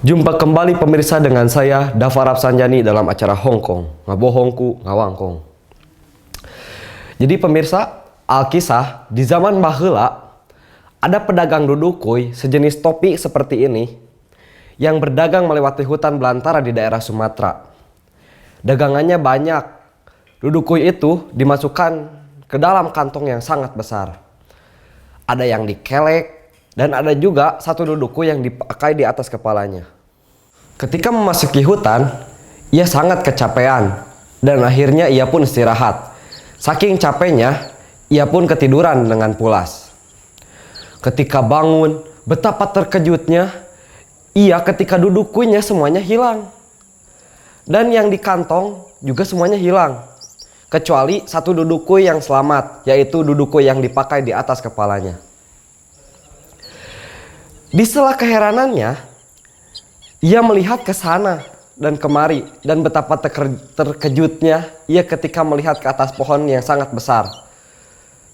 Jumpa kembali pemirsa dengan saya Dava Rapsanjani dalam acara Hongkong, ngabohongku ngawangkong. Jadi pemirsa, alkisah di zaman baheula ada pedagang dudukui sejenis topi seperti ini yang berdagang melewati hutan belantara di daerah Sumatera. Dagangannya banyak. Dudukui itu dimasukkan ke dalam kantong yang sangat besar. Ada yang dikelek dan ada juga satu dudukui yang dipakai di atas kepalanya. Ketika memasuki hutan, ia sangat kecapean dan akhirnya ia pun istirahat. Saking capeknya, ia pun ketiduran dengan pulas. Ketika bangun, betapa terkejutnya ia ketika dudukuinya semuanya hilang. Dan yang di kantong juga semuanya hilang. Kecuali satu dudukui yang selamat, yaitu dudukui yang dipakai di atas kepalanya. Di sela keheranannya, ia melihat ke sana dan kemari dan betapa terkejutnya ia ketika melihat ke atas pohon yang sangat besar.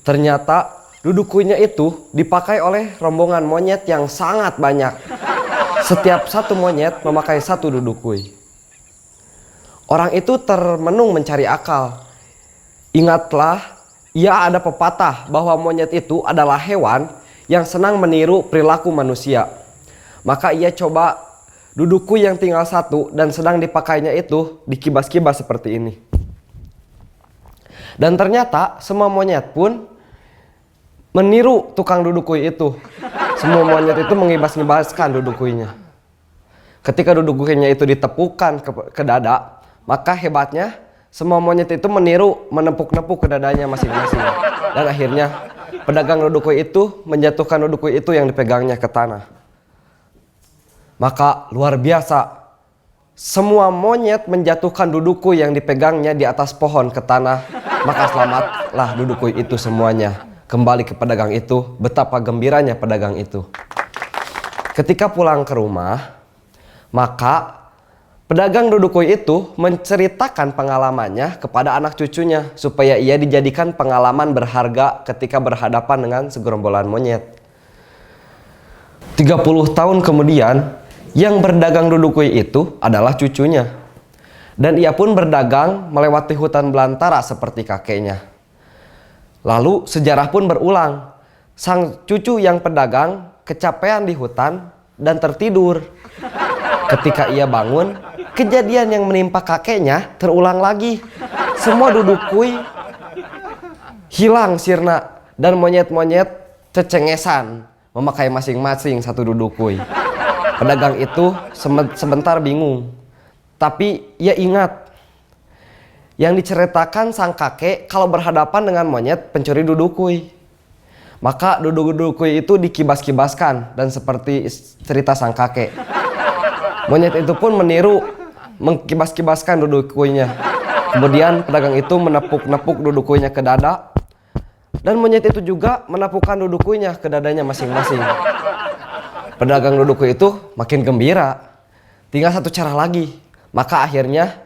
Ternyata dudukuinya itu dipakai oleh rombongan monyet yang sangat banyak. Setiap satu monyet memakai satu dudukui. Orang itu termenung mencari akal. Ingatlah, ia ada pepatah bahwa monyet itu adalah hewan yang senang meniru perilaku manusia. Maka ia coba dudukui yang tinggal satu dan sedang dipakainya itu dikibas-kibas seperti ini. Dan ternyata semua monyet pun meniru tukang dudukui itu. Semua monyet itu mengibas-ngibaskan dudukuinya. Ketika dudukuinya itu ditepukan ke dada, maka hebatnya semua monyet itu meniru menepuk-nepuk ke dadanya masing-masing. Dan akhirnya pedagang dudukui itu menjatuhkan dudukui itu yang dipegangnya ke tanah. Maka luar biasa, semua monyet menjatuhkan dudukui yang dipegangnya di atas pohon ke tanah. Maka selamatlah dudukui itu semuanya. Kembali ke pedagang itu, betapa gembiranya pedagang itu. Ketika pulang ke rumah, maka pedagang dudukui itu menceritakan pengalamannya kepada anak cucunya supaya ia dijadikan pengalaman berharga ketika berhadapan dengan segerombolan monyet. 30 tahun kemudian, yang berdagang dudukui itu adalah cucunya. Dan ia pun berdagang melewati hutan belantara seperti kakeknya. Lalu sejarah pun berulang. Sang cucu yang pedagang kecapean di hutan dan tertidur. Ketika ia bangun, kejadian yang menimpa kakeknya terulang lagi. Semua dudukui hilang sirna dan monyet-monyet cecengesan memakai masing-masing satu dudukui. Pedagang itu sebentar bingung, tapi ia ingat yang diceritakan sang kakek kalau berhadapan dengan monyet pencuri dudukui. Maka dudukui itu dikibas-kibaskan dan seperti cerita sang kakek. Monyet itu pun meniru mengkibas-kibaskan dudukuinya. Kemudian pedagang itu menepuk-nepuk dudukuinya ke dada. Dan monyet itu juga menepukkan dudukuinya ke dadanya masing-masing. Pedagang dudukui itu makin gembira. Tinggal satu cara lagi. Maka akhirnya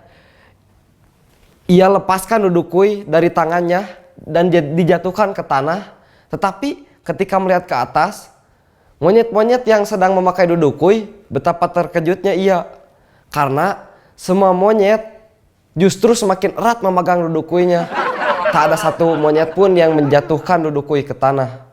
ia lepaskan dudukui dari tangannya dan dijatuhkan ke tanah. Tetapi ketika melihat ke atas, monyet-monyet yang sedang memakai dudukui, betapa terkejutnya ia. Karena semua monyet justru semakin erat memegang dudukuinya. Tak ada satu monyet pun yang menjatuhkan dudukui ke tanah.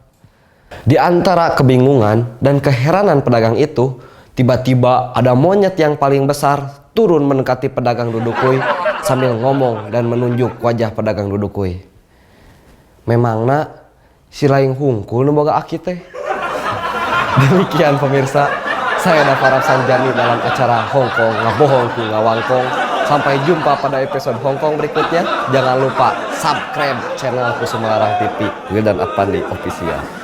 Di antara kebingungan dan keheranan pedagang itu, tiba-tiba ada monyet yang paling besar turun mendekati pedagang dudukui sambil ngomong dan menunjuk wajah pedagang dudukui. Memangna si laing hungkul nu boga aki teh. Demikian pemirsa, saya Dava Rapsanjani dalam acara Hongkong ngabohongku ngawangkong. Sampai jumpa pada episode Hongkong berikutnya. Jangan lupa subscribe channel Kusumalarang TV dan Adpandi Official.